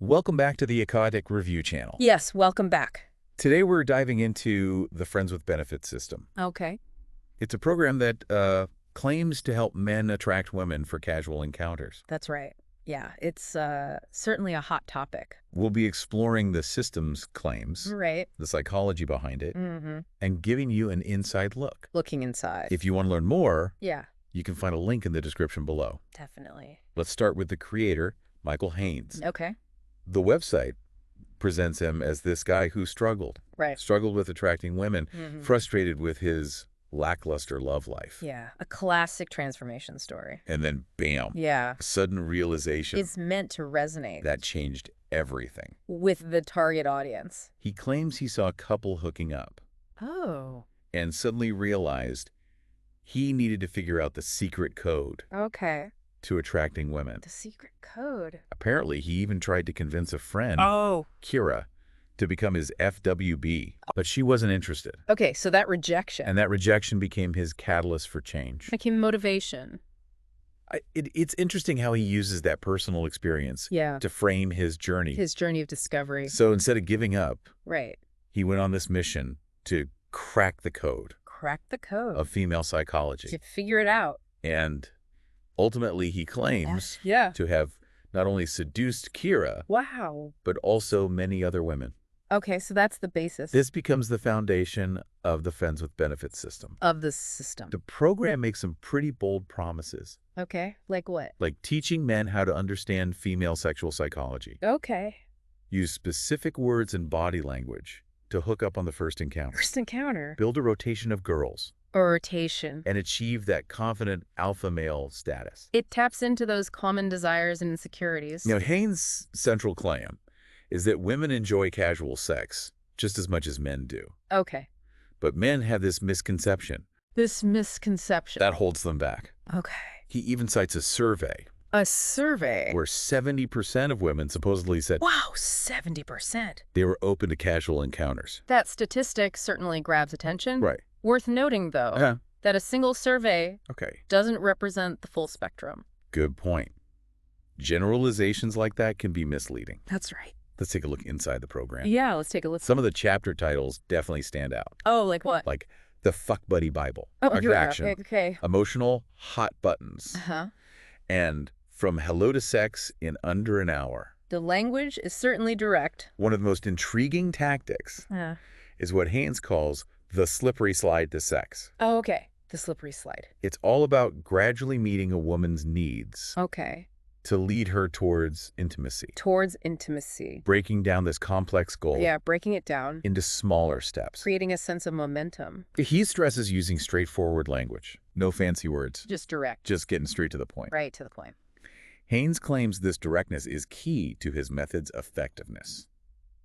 Welcome back to the Aquatic Review channel. Yes, welcome back. Today we're diving into the Friends with Benefits system. Okay. It's a program that claims to help men attract women for casual encounters. That's right. Yeah, it's certainly a hot topic. We'll be exploring the system's claims, Right. the psychology behind it, and giving you an inside look. Looking inside. If you want to learn more, Yeah, you can find a link in the description below. definitely. Let's start with the creator, Michael Haynes. Okay. The website presents him as this guy who struggled with attracting women, frustrated with his lackluster love life. Yeah, a classic transformation story. And then, bam, Yeah. sudden realization It's meant to resonate that changed everything. with the target audience. He claims he saw a couple hooking up Oh, and suddenly realized he needed to figure out the secret code okay. to attracting women. The secret code. Apparently, he even tried to convince a friend, Oh. Kira, to become his FWB, but she wasn't interested. Okay, so that rejection And that rejection became his catalyst for change. became motivation. It's interesting how he uses that personal experience Yeah. to frame his journey. His journey of discovery. So instead of giving up, Right. he went on this mission to crack the code Crack the code. of female psychology. To figure it out. And ultimately, he claims Yeah. to have not only seduced Kira, Wow. but also many other women. Okay, so that's the basis This becomes the foundation of the Friends with Benefits system. of the system. The program makes some pretty bold promises, Okay, like what? like teaching men how to understand female sexual psychology, Okay. use specific words and body language to hook up on the first encounter, First encounter. build a rotation of girls, Or rotation. and achieve that confident alpha male status. It taps into those common desires and insecurities. Now, Haynes' central claim is that women enjoy casual sex just as much as men do. Okay. But men have this misconception This misconception. that holds them back. Okay. He even cites a survey A survey. where 70% of women supposedly said Wow, 70%. they were open to casual encounters. That statistic certainly grabs attention. Right. Worth noting, though, Yeah. that a single survey Okay. doesn't represent the full spectrum. Good point. Generalizations like that can be misleading. That's right. Let's take a look inside the program. Yeah, let's take a look. Some of the chapter titles definitely stand out, Oh, like what? like the Fuck Buddy Bible, Oh, here we go. Attraction, Okay. Emotional Hot Buttons, Uh-huh. and From Hello to Sex in Under an Hour. The language is certainly direct. One of the most intriguing tactics Yeah. is what Haynes calls the slippery slide to sex. Oh, okay. The slippery slide. It's all about gradually meeting a woman's needs Okay. to lead her towards intimacy, Towards intimacy. breaking down this complex goal Yeah, breaking it down. into smaller steps. Creating a sense of momentum. He stresses using straightforward language, no fancy words, Just direct. just getting straight to the point. Right to the point. Haynes claims this directness is key to his method's effectiveness.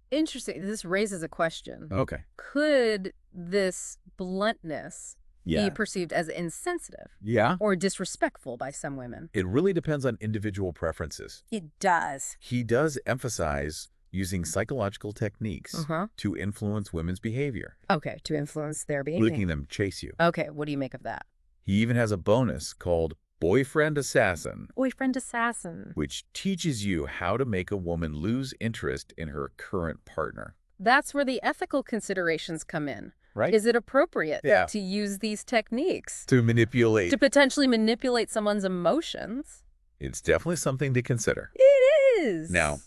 Interesting. This raises a question. Okay. Could this bluntness Yeah. be perceived as insensitive Yeah. or disrespectful by some women? It really depends on individual preferences. It does. He does emphasize using psychological techniques Uh-huh. to influence women's behavior, Okay, to influence their behavior. making them chase you. Okay, what do you make of that? He even has a bonus called Boyfriend Assassin, Boyfriend assassin. which teaches you how to make a woman lose interest in her current partner. That's where the ethical considerations come in. Right? Is it appropriate Yeah. to use these techniques To manipulate. to potentially manipulate someone's emotions? It's definitely something to consider. It is. Now,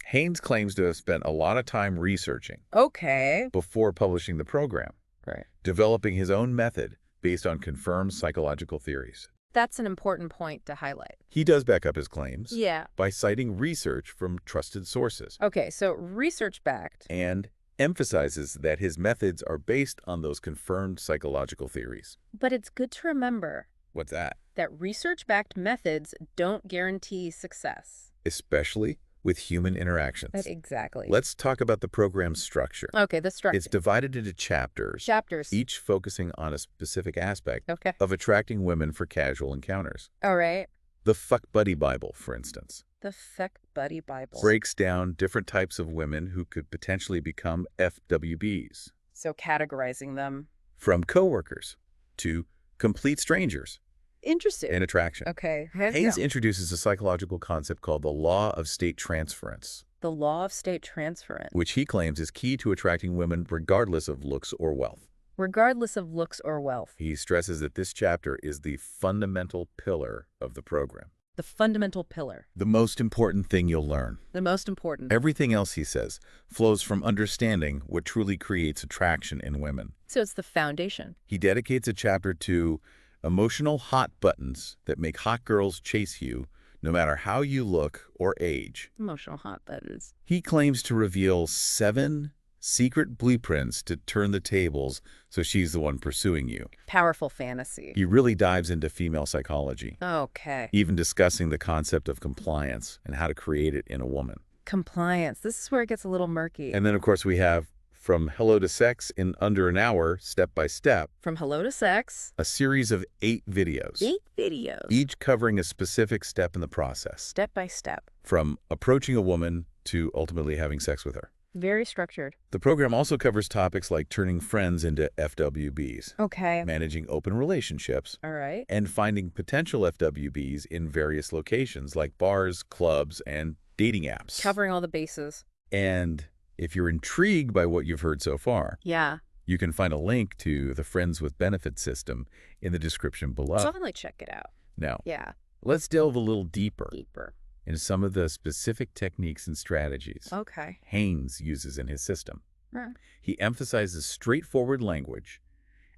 Haynes claims to have spent a lot of time researching Okay. before publishing the program, Right. developing his own method based on confirmed psychological theories. That's an important point to highlight. He does back up his claims Yeah. by citing research from trusted sources Okay, so research-backed. and emphasizes that his methods are based on those confirmed psychological theories. But it's good to remember What's that? that research-backed methods don't guarantee success. Especially with human interactions. Exactly. Let's talk about the program's structure. Okay, the structure. It's divided into chapters, Chapters. each focusing on a specific aspect Okay. of attracting women for casual encounters. All right. The Fuck Buddy Bible, for instance, The Feck Buddy Bible. breaks down different types of women who could potentially become FWBs, So categorizing them. from coworkers to complete strangers. Interesting. and attraction. Okay. Haynes introduces a psychological concept called the law of state transference, The law of state transference. which he claims is key to attracting women regardless of looks or wealth. Regardless of looks or wealth. He stresses that this chapter is the fundamental pillar of the program. The fundamental pillar. The most important thing you'll learn. The most important. Everything else, he says, flows from understanding what truly creates attraction in women. So it's the foundation. He dedicates a chapter to emotional hot buttons that make hot girls chase you no matter how you look or age. Emotional hot buttons. He claims to reveal 7 secret blueprints to turn the tables so she's the one pursuing you. Powerful fantasy. He really dives into female psychology, Okay. even discussing the concept of compliance and how to create it in a woman. Compliance. This is where it gets a little murky. And then, of course, we have From Hello to Sex in Under an Hour, Step by Step, From Hello to Sex. a series of 8 videos. 8 videos. Each covering a specific step in the process, Step by step. from approaching a woman to ultimately having sex with her. Very structured. The program also covers topics like turning friends into FWBs, Okay. managing open relationships, All right. and finding potential FWBs in various locations like bars, clubs, and dating apps. Covering all the bases. And if you're intrigued by what you've heard so far, Yeah. you can find a link to the Friends with Benefits system in the description below. Definitely check it out. Now, Yeah. let's delve a little deeper Deeper. into some of the specific techniques and strategies Okay. Haynes uses in his system. Right. He emphasizes straightforward language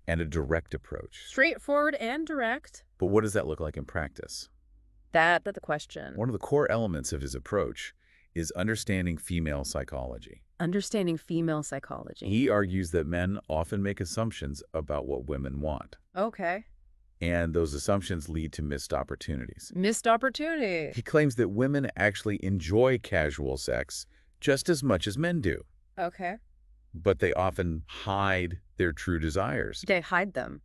and a direct approach. Straightforward and direct. But what does that look like in practice? That's the question. One of the core elements of his approach is understanding female psychology. Understanding female psychology. He argues that men often make assumptions about what women want, Okay. and those assumptions lead to missed opportunities. Missed opportunity. He claims that women actually enjoy casual sex just as much as men do, Okay. but they often hide their true desires They hide them.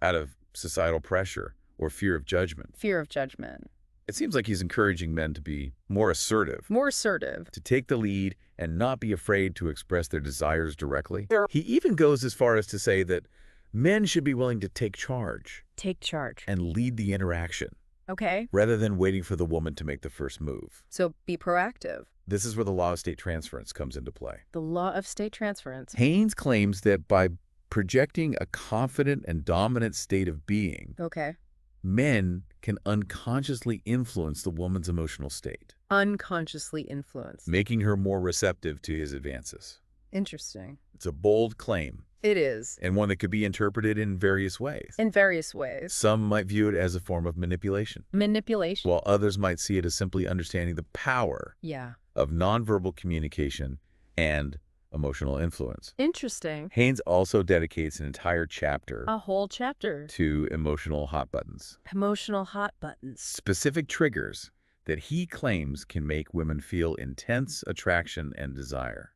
out of societal pressure or fear of judgment. Fear of judgment. It seems like he's encouraging men to be more assertive, More assertive. to take the lead and not be afraid to express their desires directly. He even goes as far as to say that men should be willing to take charge Take charge. and lead the interaction Okay. rather than waiting for the woman to make the first move. So be proactive. This is where the law of state transference comes into play. The law of state transference. Haynes claims that by projecting a confident and dominant state of being, Okay. men can unconsciously influence the woman's emotional state, Unconsciously influenced. making her more receptive to his advances. Interesting. It's a bold claim, It is. and one that could be interpreted in various ways. In various ways. Some might view it as a form of manipulation, Manipulation. while others might see it as simply understanding the power Yeah. of nonverbal communication and emotional influence. Interesting. Haynes also dedicates an entire chapter A whole chapter. to emotional hot buttons, Emotional hot buttons. specific triggers that he claims can make women feel intense attraction and desire.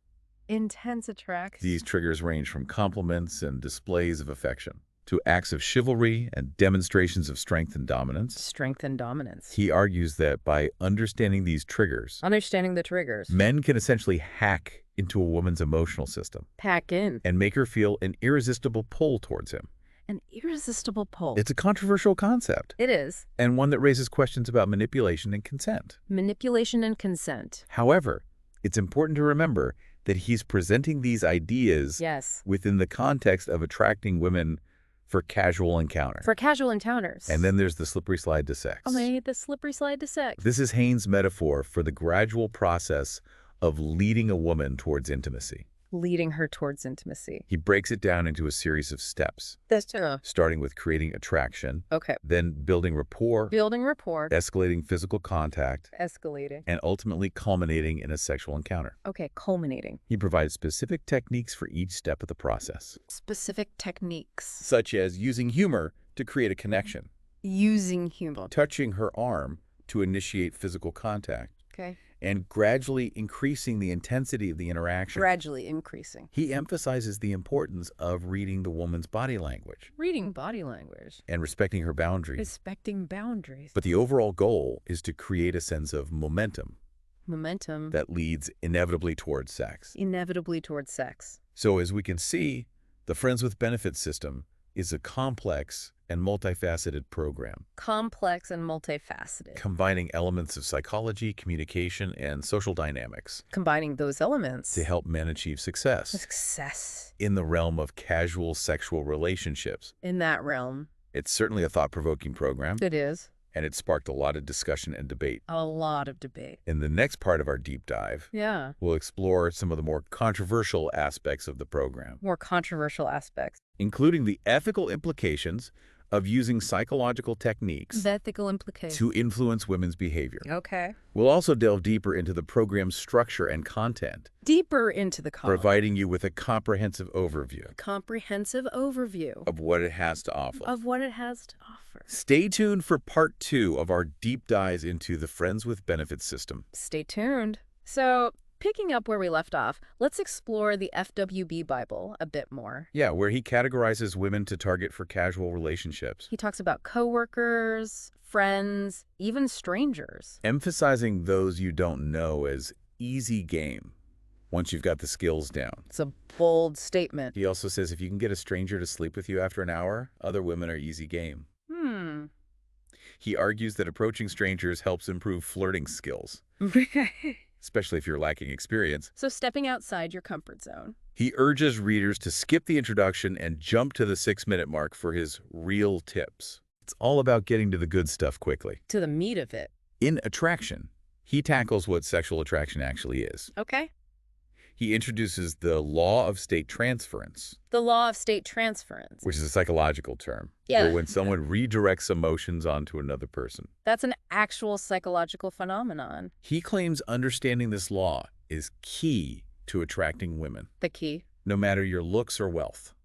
Intense attraction. These triggers range from compliments and displays of affection to acts of chivalry and demonstrations of strength and dominance. Strength and dominance. He argues that by understanding these triggers, Understanding the triggers. men can essentially hack into a woman's emotional system Pack in. and make her feel an irresistible pull towards him. An irresistible pull. It's a controversial concept, It is. and one that raises questions about manipulation and consent. Manipulation and consent. However, it's important to remember that he's presenting these ideas Yes. within the context of attracting women for casual encounter. For casual encounters. And then there's the slippery slide to sex. Oh, the slippery slide to sex. This is Haynes' metaphor for the gradual process of leading a woman towards intimacy. Leading her towards intimacy. He breaks it down into a series of steps, That's starting with creating attraction, okay. then building rapport, Building rapport. escalating physical contact, Escalating. and ultimately culminating in a sexual encounter. Okay, culminating. He provides specific techniques for each step of the process, Specific techniques. such as using humor to create a connection, Using humor. touching her arm to initiate physical contact, Okay. and gradually increasing the intensity of the interaction. Gradually increasing. He emphasizes the importance of reading the woman's body language Reading body language. and respecting her boundaries. Respecting boundaries. But the overall goal is to create a sense of momentum Momentum. that leads inevitably towards sex. Inevitably towards sex. So as we can see, the Friends with Benefits system is a complex and multifaceted program. Complex and multifaceted. Combining elements of psychology, communication, and social dynamics. Combining those elements. To help men achieve success. Success. In the realm of casual sexual relationships. In that realm. It's certainly a thought-provoking program. It is. And it sparked a lot of discussion and debate. A lot of debate. In the next part of our deep dive, we'll explore some of the more controversial aspects of the program. More controversial aspects. Including the ethical implications of using psychological techniques. The ethical implications. To influence women's behavior. Okay. We'll also delve deeper into the program's structure and content. Deeper into the content. Providing you with a comprehensive overview. Comprehensive overview. Of what it has to offer. Of what it has to offer. Stay tuned for part 2 of our deep dives into the Friends with Benefits system. Stay tuned. So, picking up where we left off, let's explore the FWB Bible a bit more. Yeah, where he categorizes women to target for casual relationships. He talks about coworkers, friends, even strangers. Emphasizing those you don't know as easy game once you've got the skills down. It's a bold statement. He also says if you can get a stranger to sleep with you after an hour, other women are easy game. He argues that approaching strangers helps improve flirting skills. Especially if you're lacking experience. So stepping outside your comfort zone. He urges readers to skip the introduction and jump to the 6-minute mark for his real tips. It's all about getting to the good stuff quickly. To the meat of it. In Attraction, he tackles what sexual attraction actually is. Okay. He introduces the law of state transference. The law of state transference. Which is a psychological term. Yeah. For when someone redirects emotions onto another person. That's an actual psychological phenomenon. He claims understanding this law is key to attracting women. The key? No matter your looks or wealth.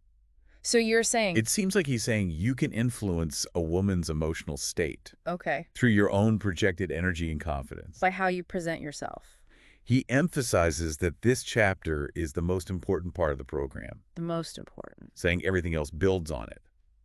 So you're saying... It seems like he's saying you can influence a woman's emotional state. Okay. Through your own projected energy and confidence. By how you present yourself. He emphasizes that this chapter is the most important part of the program. The most important. Saying everything else builds on it.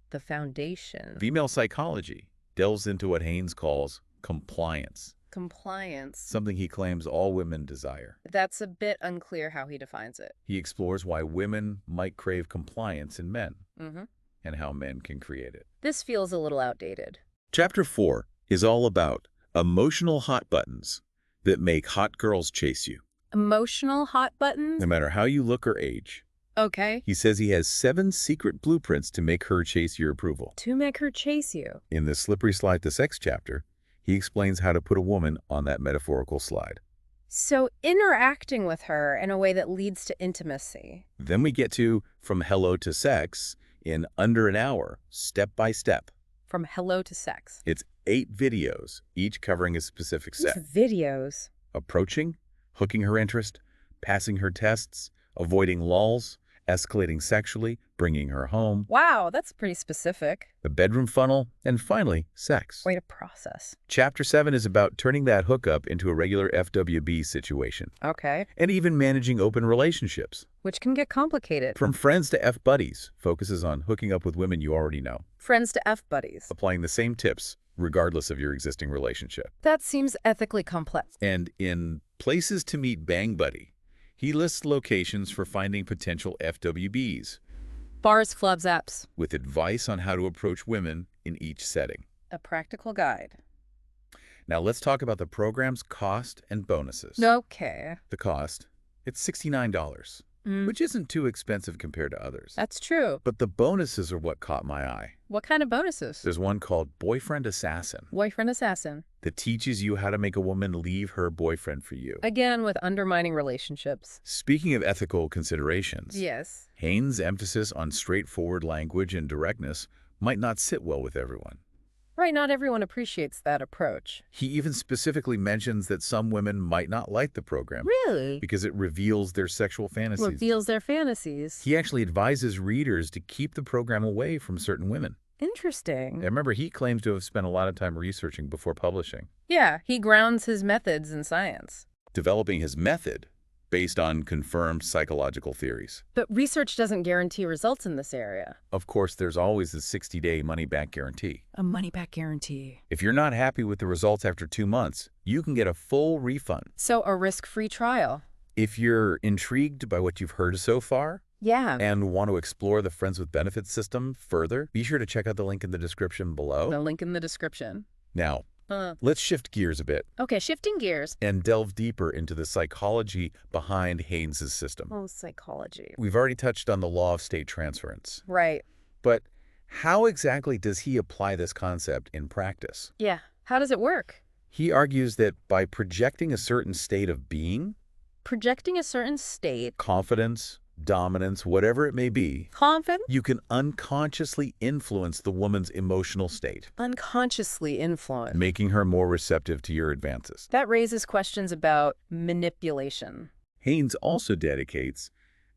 The foundation. Female psychology delves into what Haynes calls compliance. Compliance. Something he claims all women desire. That's a bit unclear how he defines it. He explores why women might crave compliance in men. And how men can create it. This feels a little outdated. Chapter 4 is all about emotional hot buttons that make hot girls chase you. Emotional hot buttons? No matter how you look or age. Okay. He says he has 7 secret blueprints to make her chase your approval. To make her chase you. In the Slippery Slide to Sex chapter, he explains how to put a woman on that metaphorical slide. So interacting with her in a way that leads to intimacy. Then we get to From Hello to Sex in under an hour, step by step. From hello to sex. It's 8 videos, each covering a specific set. Videos? Approaching, hooking her interest, passing her tests, avoiding lulls, escalating sexually, bringing her home. Wow, that's pretty specific. The bedroom funnel, and finally, sex. Way to process. Chapter 7 is about turning that hookup into a regular FWB situation. Okay. And even managing open relationships. Which can get complicated. From friends to F-buddies focuses on hooking up with women you already know. Friends to F-buddies. Applying the same tips, regardless of your existing relationship. That seems ethically complex. And in Places to Meet Bang Buddy, he lists locations for finding potential FWBs. Bars, clubs, apps. With advice on how to approach women in each setting. A practical guide. Now let's talk about the program's cost and bonuses. Okay. The cost, it's $69, which isn't too expensive compared to others. That's true. But the bonuses are what caught my eye. What kind of bonuses? There's one called Boyfriend Assassin. Boyfriend Assassin. That teaches you how to make a woman leave her boyfriend for you. Again, with undermining relationships. Speaking of ethical considerations. Yes. Haynes' emphasis on straightforward language and directness might not sit well with everyone. Right, not everyone appreciates that approach. He even specifically mentions that some women might not like the program. Really? Because it reveals their sexual fantasies. Reveals their fantasies. He actually advises readers to keep the program away from certain women. Interesting. And remember, he claims to have spent a lot of time researching before publishing. Yeah, he grounds his methods in science. Developing his method based on confirmed psychological theories. But research doesn't guarantee results in this area. Of course, there's always the 60-day money-back guarantee. A money-back guarantee. If you're not happy with the results after 2 months, you can get a full refund. So a risk-free trial. If you're intrigued by what you've heard so far, Yeah. and want to explore the Friends with Benefits system further, be sure to check out the link in the description below. The link in the description. Now, let's shift gears a bit Okay, shifting gears. and delve deeper into the psychology behind Haynes's system. Oh, psychology. We've already touched on the law of state transference, Right. but how exactly does he apply this concept in practice? Yeah. How does it work? He argues that by projecting a certain state of being, Projecting a certain state. confidence, dominance, whatever it may be, Confident? you can unconsciously influence the woman's emotional state, Unconsciously influenced. making her more receptive to your advances. That raises questions about manipulation. Haynes also dedicates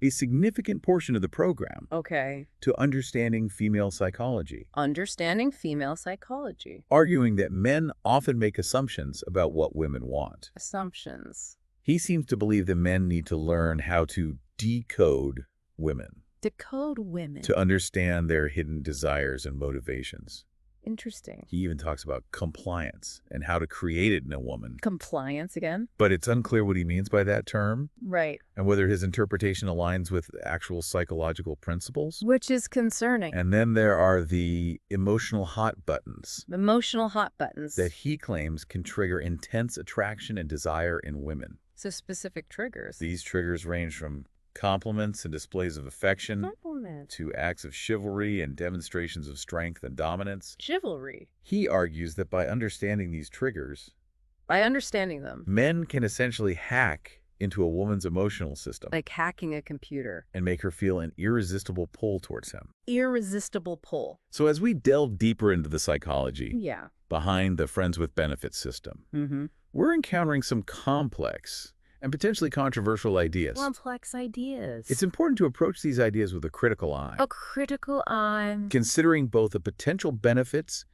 a significant portion of the program Okay. to understanding female psychology, Understanding female psychology. arguing that men often make assumptions about what women want. Assumptions. He seems to believe that men need to learn how to decode women, Decode women. to understand their hidden desires and motivations. Interesting. He even talks about compliance and how to create it in a woman. Compliance again? But it's unclear what he means by that term Right. and whether his interpretation aligns with actual psychological principles. Which is concerning. And then there are the emotional hot buttons Emotional hot buttons. that he claims can trigger intense attraction and desire in women. So specific triggers. These triggers range from compliments and displays of affection Compliment. to acts of chivalry and demonstrations of strength and dominance. Chivalry. He argues that by understanding these triggers, By understanding them. men can essentially hack into a woman's emotional system Like hacking a computer. and make her feel an irresistible pull towards him. Irresistible pull. So as we delve deeper into the psychology Yeah. behind the Friends with Benefits system, Mm-hmm. we're encountering some complex and potentially controversial ideas. Complex ideas. It's important to approach these ideas with a critical eye, a critical eye. considering both the potential benefits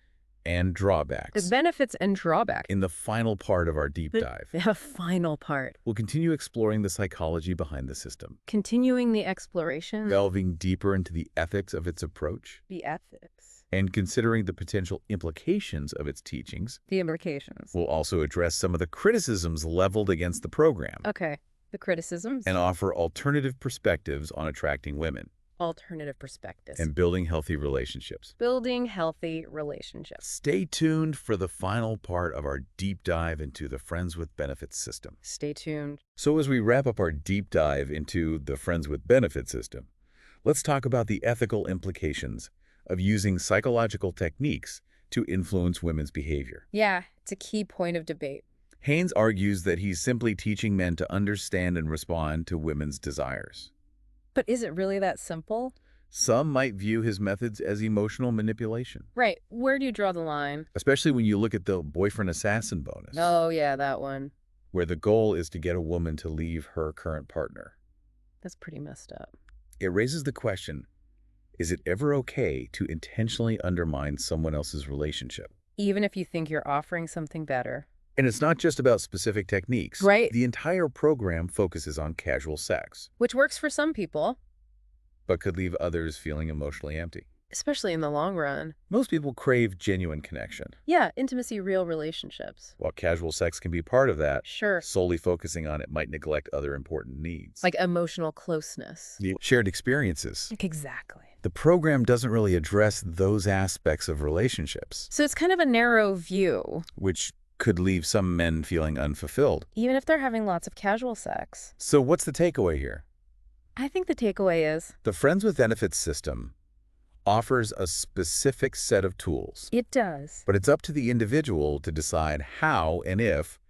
and drawbacks. The benefits and drawbacks. In the final part of our deep dive, The final part. we'll continue exploring the psychology behind the system, Continuing the exploration. delving deeper into the ethics of its approach, The ethics. and considering the potential implications of its teachings. The implications. We'll also address some of the criticisms leveled against the program Okay. The criticisms. and offer alternative perspectives on attracting women Alternative perspectives. and building healthy relationships. Building healthy relationships. Stay tuned for the final part of our deep dive into the Friends with Benefits system. Stay tuned. So as we wrap up our deep dive into the Friends with Benefits system, let's talk about the ethical implications of using psychological techniques to influence women's behavior. Yeah, it's a key point of debate. Haynes argues that he's simply teaching men to understand and respond to women's desires. But is it really that simple? Some might view his methods as emotional manipulation, Right. Where do you draw the line? especially when you look at the boyfriend assassin bonus, Oh, yeah, that one. where the goal is to get a woman to leave her current partner. That's pretty messed up. It raises the question, is it ever okay to intentionally undermine someone else's relationship? Even if you think you're offering something better. And it's not just about specific techniques. Right. The entire program focuses on casual sex, Which works for some people, but could leave others feeling emotionally empty. especially in the long run. Most people crave genuine connection. Yeah, intimacy, real relationships. While casual sex can be part of that, Sure. solely focusing on it might neglect other important needs. Like emotional closeness. The shared experiences. Exactly. The program doesn't really address those aspects of relationships, So it's kind of a narrow view, which could leave some men feeling unfulfilled. even if they're having lots of casual sex. So what's the takeaway here? I think the takeaway is The Friends with Benefits system offers a specific set of tools, it does. but it's up to the individual to decide how and if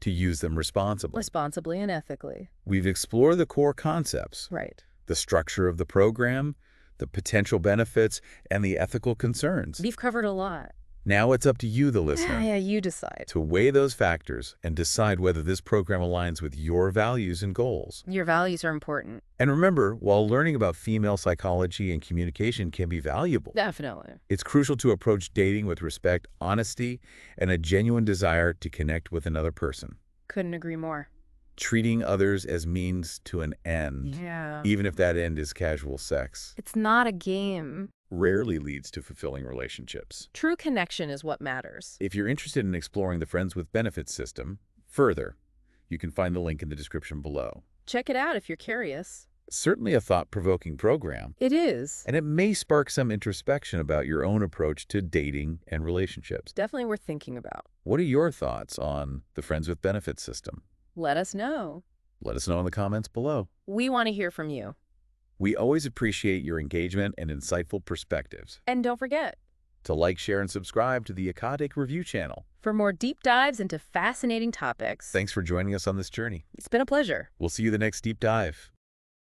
to use them responsibly. Responsibly and ethically. We've explored the core concepts, Right. the structure of the program, the potential benefits, and the ethical concerns. We've covered a lot. Now it's up to you, the listener, Yeah, you decide. to weigh those factors and decide whether this program aligns with your values and goals. Your values are important. And remember, while learning about female psychology and communication can be valuable, Definitely. it's crucial to approach dating with respect, honesty, and a genuine desire to connect with another person. Couldn't agree more. Treating others as means to an end, Yeah. even if that end is casual sex, It's not a game. rarely leads to fulfilling relationships. True connection is what matters. If you're interested in exploring the Friends with Benefits system further, you can find the link in the description below. Check it out if you're curious. Certainly a thought-provoking program, It is. and it may spark some introspection about your own approach to dating and relationships. Definitely worth thinking about. What are your thoughts on the Friends with Benefits system? Let us know. Let us know in the comments below. We want to hear from you. We always appreciate your engagement and insightful perspectives. And don't forget To like, share, and subscribe to the Acadic Review channel. for more deep dives into fascinating topics. Thanks for joining us on this journey. It's been a pleasure. We'll see you the next deep dive.